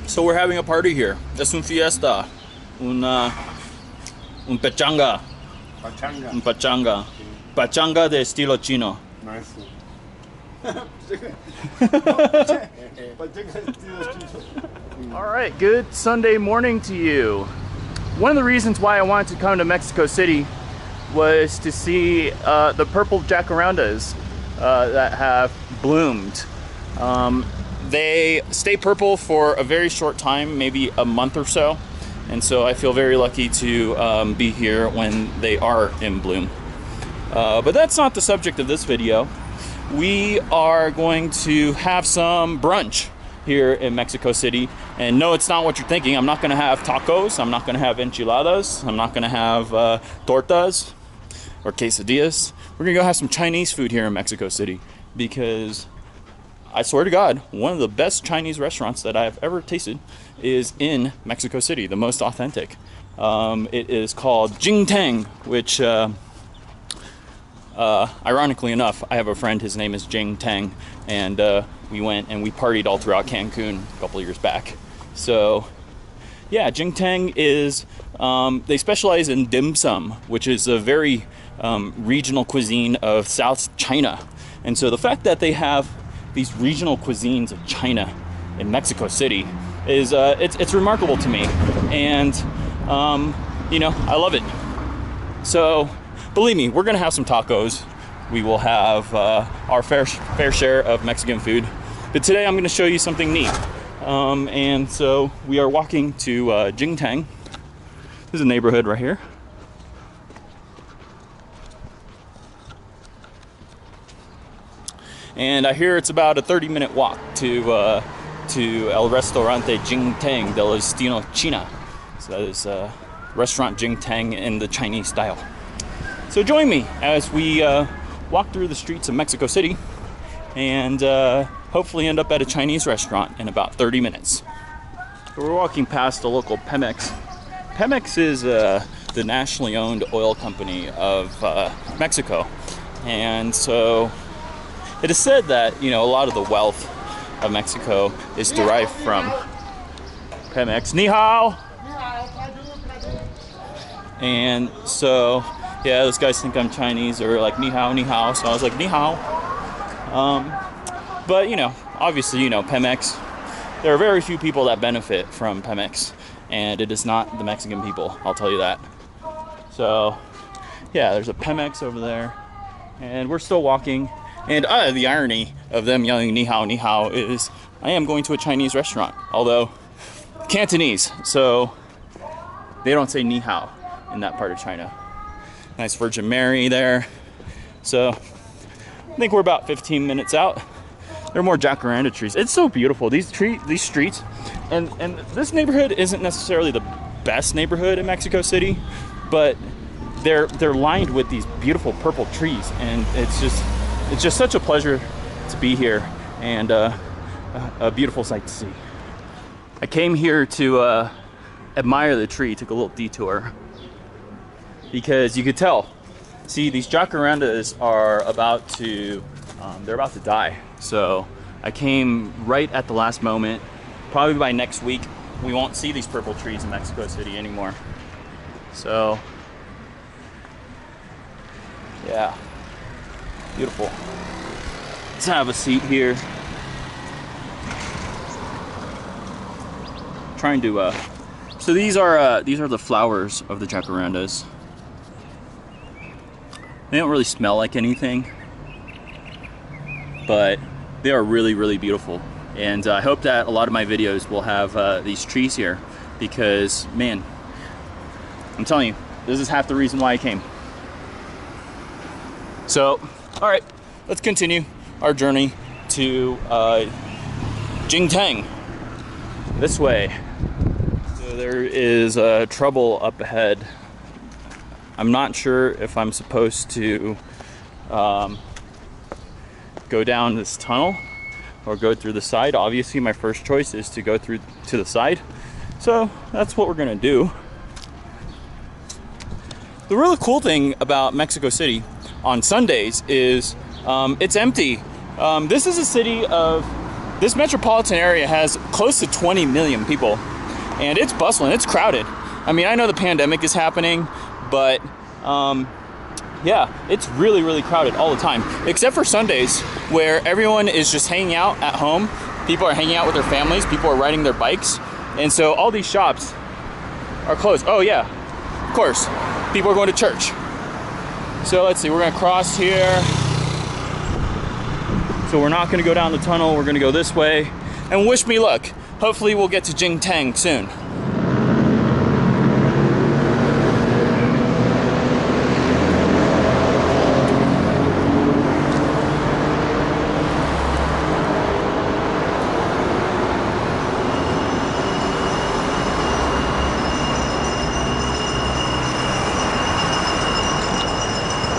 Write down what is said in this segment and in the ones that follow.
So we're having a party here. Es un fiesta. Un pachanga. Pachanga. Un pachanga. Pachanga de estilo chino. Nice. All right, good Sunday morning to you. One of the reasons why I wanted to come to Mexico City was to see the purple jacarandas that have bloomed. They stay purple for a very short time, maybe a month or so. And so I feel very lucky to be here when they are in bloom. But that's not the subject of this video. We are going to have some brunch here in Mexico City. And no, it's not what you're thinking. I'm not gonna have tacos. I'm not gonna have enchiladas. I'm not gonna have tortas or quesadillas. We're gonna go have some Chinese food here in Mexico City because I swear to God, one of the best Chinese restaurants that I've ever tasted is in Mexico City, the most authentic. It is called Jing Teng, which ironically enough, I have a friend, his name is Jing Teng, and we went and we partied all throughout Cancun a couple of years back. So yeah, Jing Teng is, they specialize in dim sum, which is a very regional cuisine of South China. And so the fact that they have these regional cuisines of China in Mexico City is, it's remarkable to me. And, you know, I love it. So believe me, we're gonna have some tacos. We will have our fair share of Mexican food. But today I'm gonna show you something neat. And so we are walking to Jing Teng. This is a neighborhood right here. And I hear it's about a 30-minute walk to El Restaurante Jing Teng del Estilo China. So that is restaurant Jing Teng in the Chinese style. So join me as we walk through the streets of Mexico City and hopefully end up at a Chinese restaurant in about 30 minutes. So we're walking past the local Pemex. Pemex is the nationally owned oil company of Mexico. And so it is said that, you know, a lot of the wealth of Mexico is derived from Pemex. Ni hao! And so, yeah, those guys think I'm Chinese or like ni hao, ni hao. So I was like, ni hao. But, you know, obviously, you know, Pemex, there are very few people that benefit from Pemex. And it is not the Mexican people, I'll tell you that. So, yeah, there's a Pemex over there. And we're still walking. And the irony of them yelling ni hao is I am going to a Chinese restaurant, although Cantonese, so they don't say ni hao in that part of China. Nice Virgin Mary there. So I think we're about 15 minutes out. There are more jacaranda trees. It's so beautiful. These streets, and this neighborhood isn't necessarily the best neighborhood in Mexico City, but they're lined with these beautiful purple trees, and it's just such a pleasure to be here and a beautiful sight to see. I came here to admire the tree, took a little detour because you could tell. See, these jacarandas are about to, they're about to die. So I came right at the last moment. Probably by next week, we won't see these purple trees in Mexico City anymore. So, yeah. Beautiful. Let's have a seat here. Trying to so these are the flowers of the jacarandas. They don't really smell like anything, but they are really, really beautiful. And I hope that a lot of my videos will have these trees here because, man, I'm telling you, this is half the reason why I came. So, all right, let's continue our journey to Jing Teng. This way. So there is trouble up ahead. I'm not sure if I'm supposed to go down this tunnel or go through the side. Obviously, my first choice is to go through to the side. So that's what we're gonna do. The really cool thing about Mexico City on Sundays is it's empty. This is a city of this metropolitan area has close to 20 million people, and it's bustling, it's crowded. I mean, I know the pandemic is happening, but yeah, it's really, really crowded all the time, except for Sundays, where everyone is just hanging out at home. People are hanging out with their families, people are riding their bikes, and so all these shops are closed. Oh yeah, of course, people are going to church. So let's see, we're gonna cross here. So we're not gonna go down the tunnel, we're gonna go this way. And wish me luck. Hopefully we'll get to Jing Teng soon.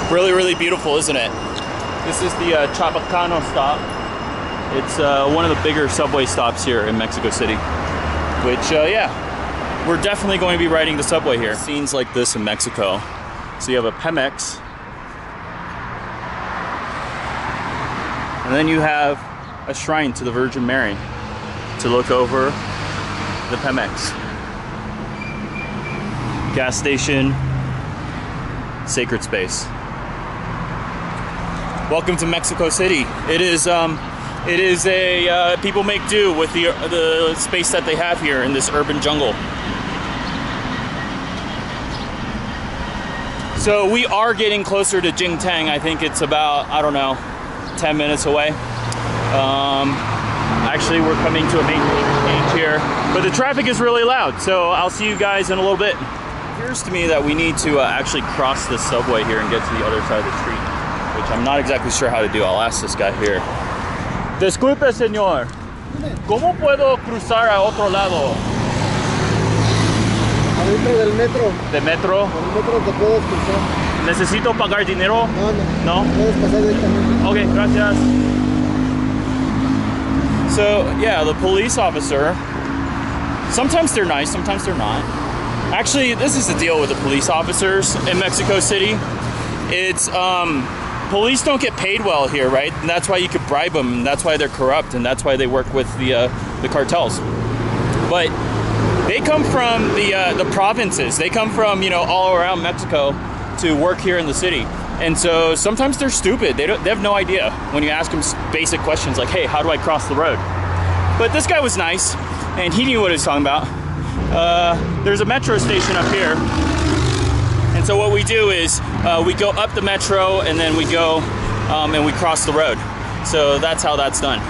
Really, really beautiful, isn't it? This is the Chiapas stop. It's one of the bigger subway stops here in Mexico City, which, yeah, we're definitely going to be riding the subway here. Scenes like this in Mexico. So you have a Pemex, and then you have a shrine to the Virgin Mary to look over the Pemex. Gas station, sacred space. Welcome to Mexico City. It is a people make do with the space that they have here in this urban jungle. So we are getting closer to Jing Teng. I think it's about, I don't know, 10 minutes away. Actually, we're coming to a main exchange here, but the traffic is really loud. So I'll see you guys in a little bit. It appears to me that we need to actually cross the subway here and get to the other side of the street, which I'm not exactly sure how to do. I'll ask this guy here. Disculpe, señor. ¿Cómo puedo cruzar a otro lado? Adentro del metro. ¿De metro? Por el metro te puedes cruzar. ¿Necesito pagar dinero? No. Puedes pasar directamente. Okay, gracias. So, yeah, the police officer, sometimes they're nice, sometimes they're not. Actually, this is the deal with the police officers in Mexico City. It's, police don't get paid well here, right? And that's why you could bribe them, and that's why they're corrupt, and that's why they work with the cartels. But they come from the provinces. They come from, you know, all around Mexico to work here in the city. And so sometimes they're stupid. They have no idea when you ask them basic questions like, hey, how do I cross the road? But this guy was nice, and he knew what he was talking about. There's a metro station up here. And so what we do is we go up the metro, and then we go and we cross the road. So that's how that's done.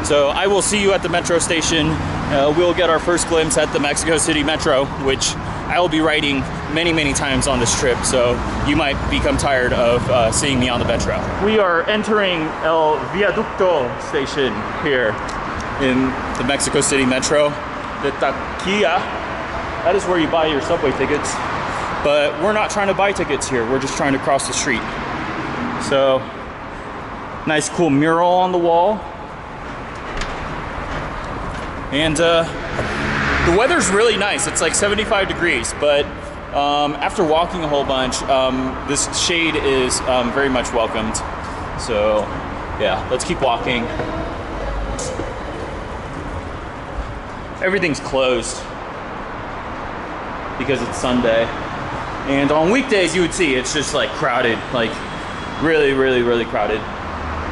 So I will see you at the metro station. We'll get our first glimpse at the Mexico City Metro, which I will be riding many, many times on this trip. So you might become tired of seeing me on the metro. We are entering El Viaducto station here in the Mexico City Metro. The taquilla, that is where you buy your subway tickets. But we're not trying to buy tickets here. We're just trying to cross the street. So, nice cool mural on the wall. And the weather's really nice. It's like 75 degrees, but after walking a whole bunch, this shade is very much welcomed. So, yeah, let's keep walking. Everything's closed because it's Sunday. And on weekdays, you would see it's just like crowded, like really, really, really crowded.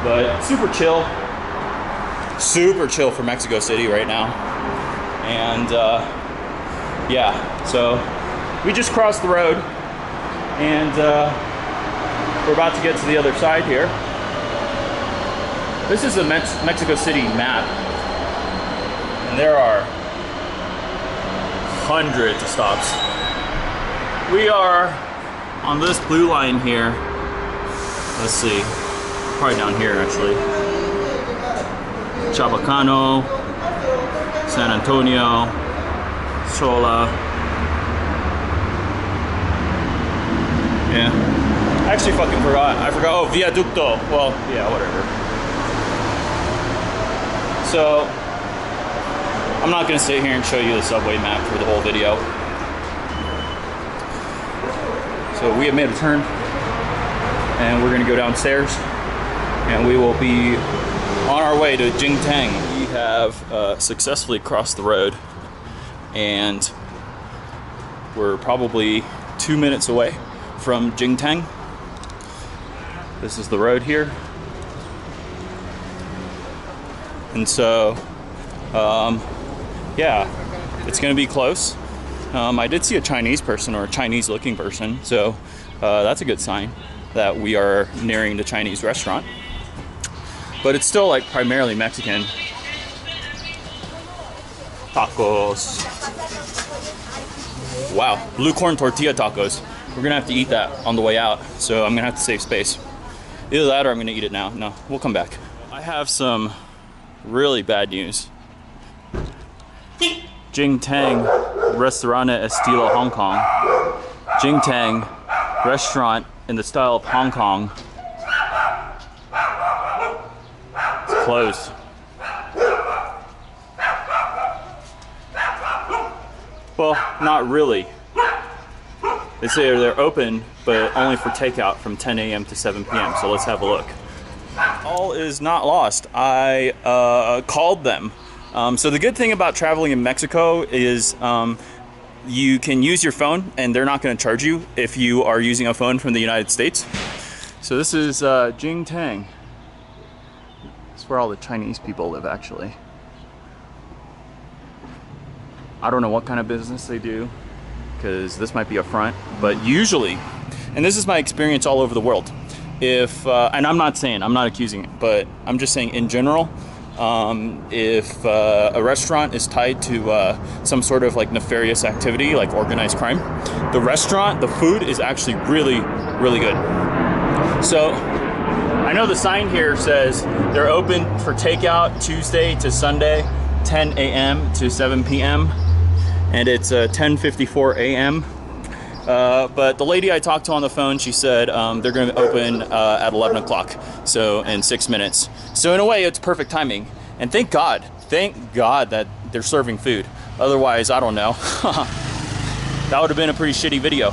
But super chill for Mexico City right now. And yeah, so we just crossed the road, and we're about to get to the other side here. This is the Mexico City map, and there are hundreds of stops. We are on this blue line here. Let's see, probably down here actually. Chabacano, San Antonio, Sola. Yeah, I actually fucking forgot. I forgot. Oh, Viaducto. Well, yeah, whatever. So, I'm not gonna sit here and show you the subway map for the whole video. So we have made a turn, and we're gonna go downstairs, and we will be on our way to Jing Teng. We have successfully crossed the road, and we're probably 2 minutes away from Jing Teng. This is the road here. And so, yeah, it's gonna be close. I did see a Chinese person, or a Chinese looking person, so that's a good sign that we are nearing the Chinese restaurant. But it's still like primarily Mexican. Tacos. Wow, blue corn tortilla tacos. We're gonna have to eat that on the way out, so I'm gonna have to save space. Either that or I'm gonna eat it now. No, we'll come back. I have some really bad news. Jing Teng Restaurante Estilo Hong Kong. Jing Teng restaurant in the style of Hong Kong. It's closed. Well, not really. They say they're open, but only for takeout from 10 a.m. to 7 p.m. So let's have a look. All is not lost. I called them. So the good thing about traveling in Mexico is you can use your phone and they're not going to charge you if you are using a phone from the United States. So this is Jing Teng. It's where all the Chinese people live, actually. I don't know what kind of business they do, because this might be a front, but usually, and this is my experience all over the world, if, and I'm not accusing it, but I'm just saying in general, if a restaurant is tied to some sort of like nefarious activity, like organized crime, the food is actually really, really good. So I know the sign here says they're open for takeout Tuesday to Sunday, 10 a.m. to 7 p.m. and it's 10:54 a.m. But the lady I talked to on the phone, she said they're going to open at 11 o'clock, so in 6 minutes. So in a way, it's perfect timing. And thank God that they're serving food. Otherwise, I don't know. That would have been a pretty shitty video.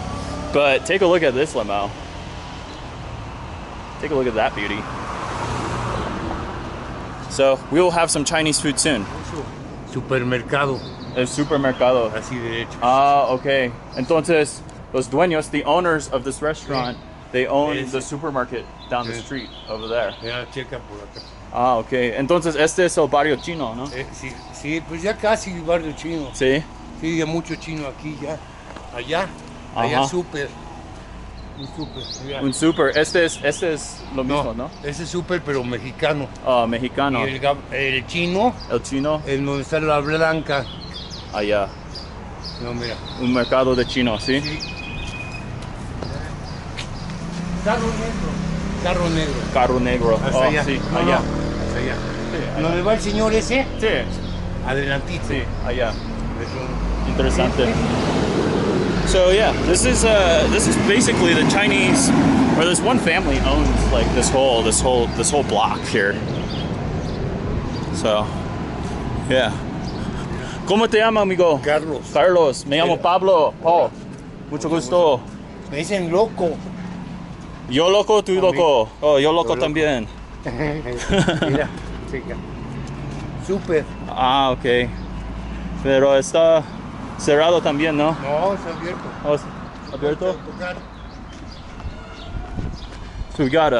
But take a look at this limo. Take a look at that beauty. So we will have some Chinese food soon. Supermercado. El supermercado. Así derecho. Ah, okay. Entonces, los dueños, the owners of this restaurant, they own the supermarket down the street over there. Ya, checa por acá. Ah, okay. Entonces, este es el barrio chino, ¿no? Sí, sí, pues ya casi el barrio chino. Sí. Sí, hay mucho chino aquí ya. Allá súper. Un súper. Un super. Este es lo mismo, ¿no? Ese es súper, pero mexicano. Ah, mexicano. Y el chino. El chino. El donde está la blanca. Allá. No, mira. Un mercado de chino, ¿sí? Sí. Carro negro. Carro negro. Carro negro. Hasta allá. Sí, no, allá. No, hasta allá. Sí, allá. ¿Dónde va el señor ese? Sí. Adelantito. Sí, allá. Interesante. So yeah, this is basically the Chinese, or this one family owns like this whole block here. So yeah. ¿Cómo te llamas, amigo? Carlos. Carlos. Me llamo Pablo. Oh, mucho gusto. Me dicen loco. Yo loco, tú loco. Oh, yo loco también. Mira, chica. Súper. Ah, okay. Pero está cerrado también, ¿no? No, está abierto. Oh, ¿es abierto? So we got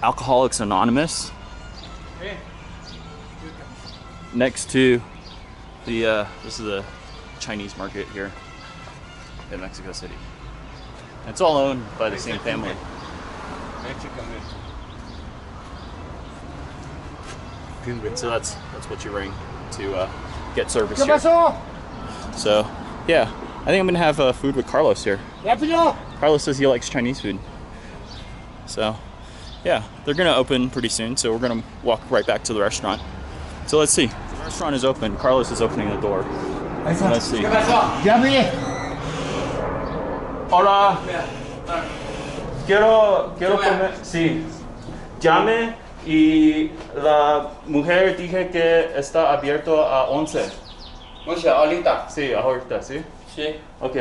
Alcoholics Anonymous next to the this is the Chinese market here in Mexico City. It's all owned by the same family. So that's what you bring to get service here. So yeah, I think I'm gonna have food with Carlos here. Carlos says he likes Chinese food. So yeah, they're gonna open pretty soon, so we're gonna walk right back to the restaurant. So let's see. The restaurant is open. Carlos is opening the door. Let's see. Hola. Quiero comer. Sí. Llame y la mujer dije que está abierto a 11. ahorita. Sí, ahorita, ¿sí? Sí. Ok.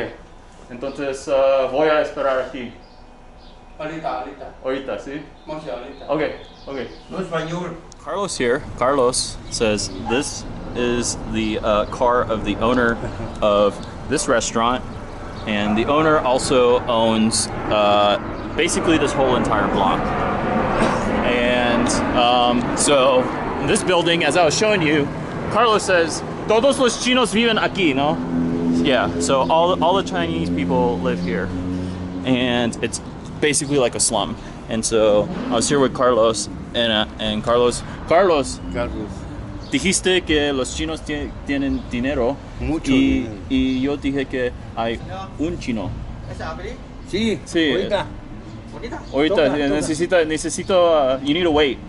Entonces voy a esperar aquí. Ahorita. Ahorita, ¿sí? Ahorita. Ok. No español. Carlos here. Carlos says this is the car of the owner of this restaurant, and the owner also owns basically this whole entire block. And so this building, as I was showing you, Carlos says, "Todos los chinos viven aquí," no? Yeah. So all the Chinese people live here, and it's basically like a slum. And so I was here with Carlos, and Carlos, dijiste que los chinos tienen dinero, Mucho y, dinero. y yo dije que hay un chino. Sí, Sí. Ahorita Toca. necesito, you need to wait.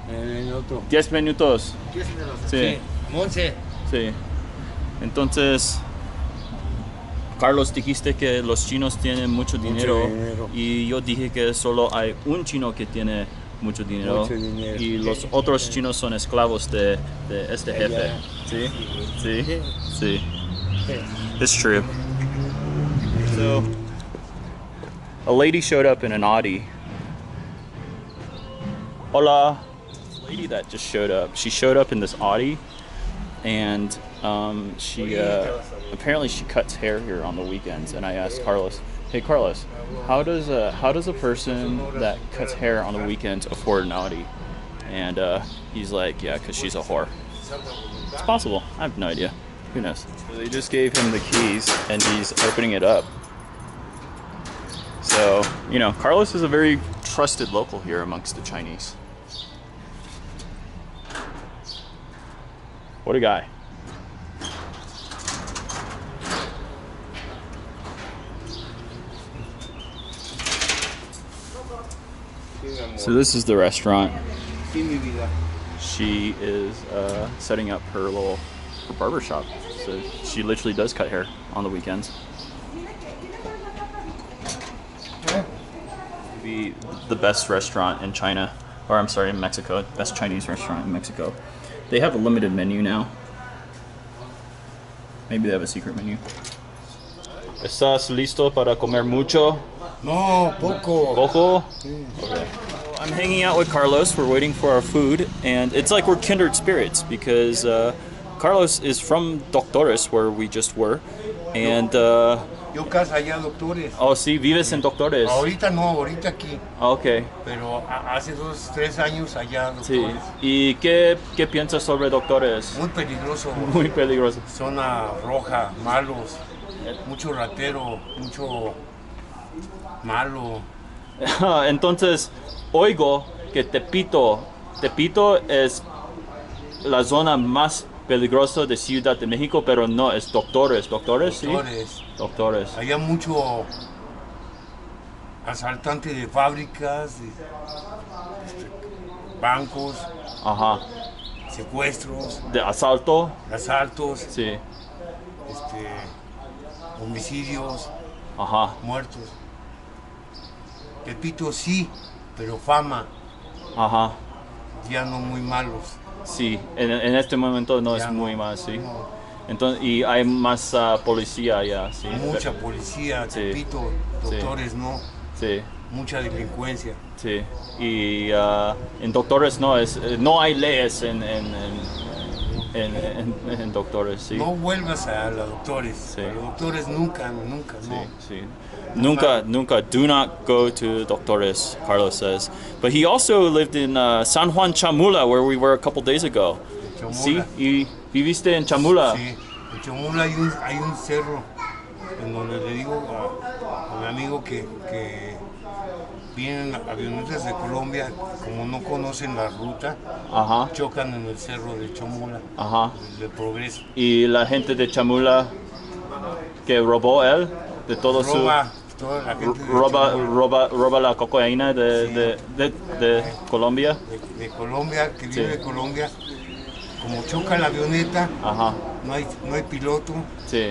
El otro. 10 minutos. Sí, Monse. sí. Entonces, Carlos, dijiste que los chinos tienen mucho dinero, dinero. y yo dije que solo hay un chino que tiene mucho dinero, Mucho dinero. y los otros chinos son esclavos de este jefe. Sí, sí, sí. It's true. So, a lady showed up in an Audi. Hola. This lady that just showed up. She showed up in this Audi, and she apparently she cuts hair here on the weekends. And I asked Carlos, "Hey Carlos, how does a person that cuts hair on the weekends afford an Audi?" And he's like, "Yeah, because she's a whore." It's possible. I have no idea. Who knows? So they just gave him the keys, and he's opening it up. So, you know, Carlos is a very trusted local here amongst the Chinese. What a guy. So this is the restaurant. Sí, mi vida. She is setting up her barber shop. So she literally does cut hair on the weekends. Maybe the best restaurant in China, or I'm sorry, in Mexico, best Chinese restaurant in Mexico. They have a limited menu now. Maybe they have a secret menu. ¿Estás listo para comer mucho? No, poco. Poco? Okay. I'm hanging out with Carlos. We're waiting for our food, and it's like we're kindred spirits because Carlos is from Doctores, where we just were, and Yo casa allá, doctores. oh, sí, vives en Doctores. Ahorita no, ahorita aquí. Okay. Pero hace 2, 3 años allá, Sí. doctores. ¿Y qué piensas sobre Doctores? Muy peligroso. Muy peligroso. Zona roja, malos. Mucho ratero, mucho malo. Entonces, oigo que Tepito es la zona más peligrosa de Ciudad de México, pero no, es Doctores, ¿sí? Doctores. Doctores. Había mucho asaltante de fábricas, de bancos, Ajá. secuestros, De asalto, asaltos, sí. homicidios, Ajá. muertos. Tepito sí, pero fama, Ajá. ya no muy malos. Sí, en este momento no Ya es no. muy más, sí. No. Entonces, y hay más policía ya, sí. Mucha policía, Sí. Tepito, doctores no, Sí, mucha delincuencia. sí. Y en Doctores no hay leyes en Doctores, sí. No vuelvas a los doctores. Sí. A los doctores nunca, no. Sí. Nunca, do not go to Doctores, Carlos says. But he also lived in San Juan Chamula, where we were a couple days ago. Chamula. Sí, y viviste en Chamula. Sí, en Chamula hay un cerro en donde le digo a mi amigo que vienen avionetas de Colombia, como no conocen la ruta, Ajá, chocan en el cerro de Chamula, ajá. de Progreso. Y la gente de Chamula que robó él, de todo Roba, toda la gente de roba, Chamula, roba la cocaína de Colombia. de Colombia, que viene Sí. de Colombia, como choca la avioneta, Ajá, no hay piloto, sí,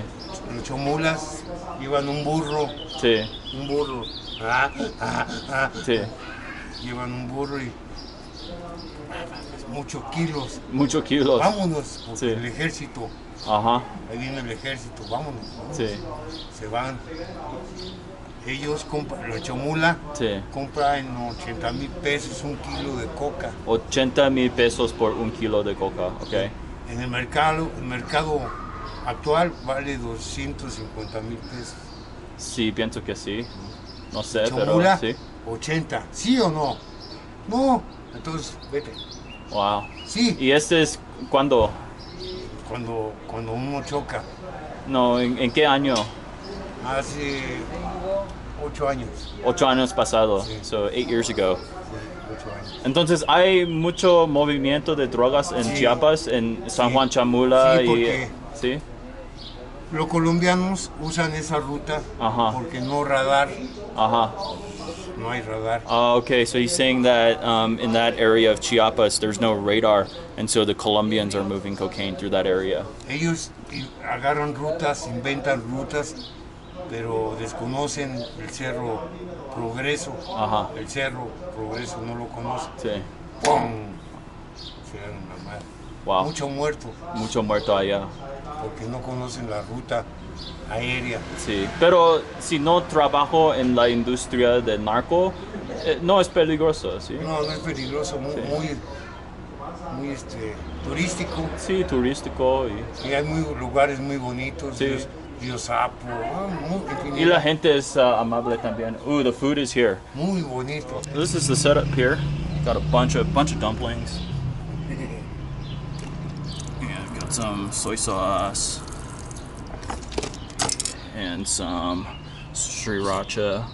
los chomulas llevan un burro, sí, sí. llevan un burro y muchos kilos. Muchos kilos. Vámonos, porque Sí. el ejército, Ajá, ahí viene el ejército, vámonos. sí. Se van. ellos compran, la chomula Sí. compra en 80,000 pesos un kilo de coca. 80,000 pesos por un kilo de coca, ok. En el mercado actual vale 250,000 pesos. Sí, pienso que sí. No sé, pero Chomula, sí. 80. ¿Sí o no? No. Entonces, vete. Wow. Sí, ¿Y este es cuándo? cuando uno choca. No, ¿en qué año? Hace 8 años. 8 años pasado. Sí. So, 8 years ago. Sí, 8 años. Entonces, ¿hay mucho movimiento de drogas en Sí. Chiapas, en San Sí. Juan Chamula? Sí, porque- ¿Sí? Los colombianos usan esa ruta Ajá. porque no radar, Ajá. no hay radar. Okay, so he's saying that in that area of Chiapas, there's no radar, and so the Colombians are moving cocaine through that area. Ellos agarran rutas, inventan rutas, pero desconocen el Cerro Progreso. Ajá. El Cerro Progreso no lo conocen. Sí. ¡Pum! Se dan una madre. Wow. Mucho muerto Mucho muerto allá. porque no conocen la ruta aérea. Sí. Pero si no trabajo en la industria del narco, no es peligroso, ¿sí? No, no es peligroso, muy turístico. Sí, turístico. Y hay lugares muy bonitos, Sí. Río Sapo, infinidad. Y la gente es amable también. Ooh, the food is here. Muy bonito. This is the setup here. Got a bunch of dumplings. Yeah, I've got some soy sauce and some sriracha.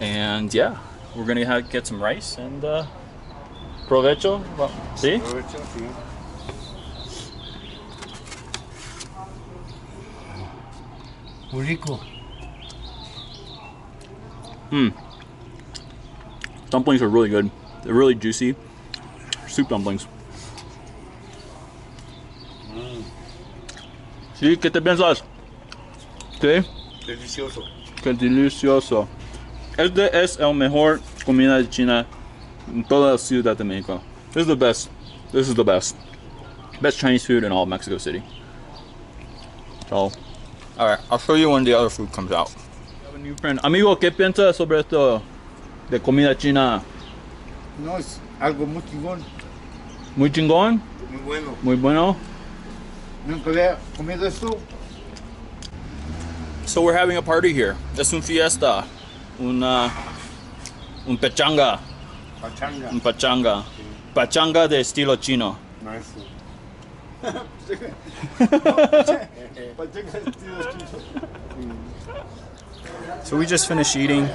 And yeah, we're gonna get some rice and provecho. See? Aprovecho, sí. Muy rico. Dumplings are really good. They're really juicy. Soup dumplings. Sí, ¿qué te piensas? Sí. Delicioso. Qué delicioso. Este es el mejor comida de China en toda la Ciudad de México. This is the best. This is the best. Best Chinese food in all of Mexico City. So, alright, I'll show you when the other food comes out. I have a new friend. Amigo, ¿qué piensas sobre esto de comida china? No, es algo muy chingón, Muy chingón, muy bueno. muy bueno. Nunca había comido esto. So we're having a party here. Es un fiesta. Un pachanga. Pachanga. Un pachanga. Pachanga de estilo chino. Maestro. So we just finished eating.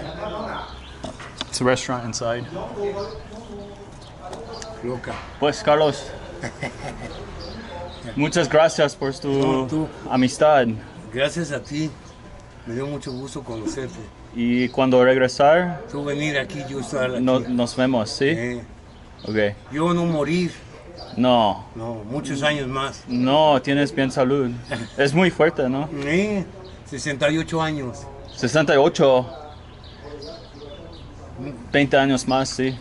It's a restaurant inside. Loca. Pues Carlos, muchas gracias por tu No, tú. amistad. Gracias a ti. Me dio mucho gusto conocerte. Y cuando regresar, Tú venir aquí, yo estar aquí. nos vemos, ¿sí? Ok. Yo no morir. No, No, muchos años más. no, tienes bien salud. Es muy fuerte, ¿no? 68 años. 68. 20 años más, sí.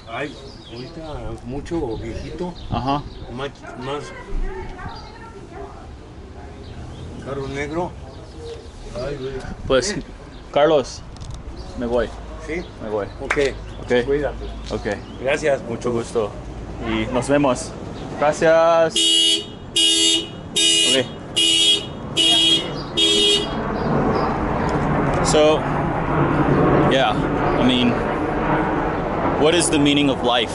Ay, ahorita mucho viejito, Ajá. más carro negro. Ay, güey. Pues, Carlos, me voy, Sí, me voy. ok. Ok, Cuídate. ok. Gracias. Mucho gusto. Y nos vemos. Gracias. Okay. So, yeah, I mean, what is the meaning of life?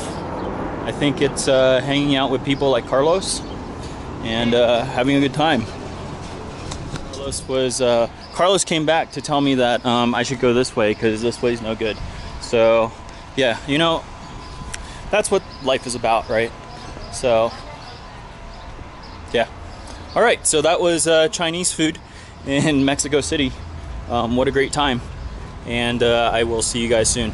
I think it's hanging out with people like Carlos and having a good time. Carlos came back to tell me that I should go this way because this way's no good. So, yeah, you know, that's what life is about, right? So, yeah. All right, so that was Chinese food in Mexico City. What a great time. And I will see you guys soon.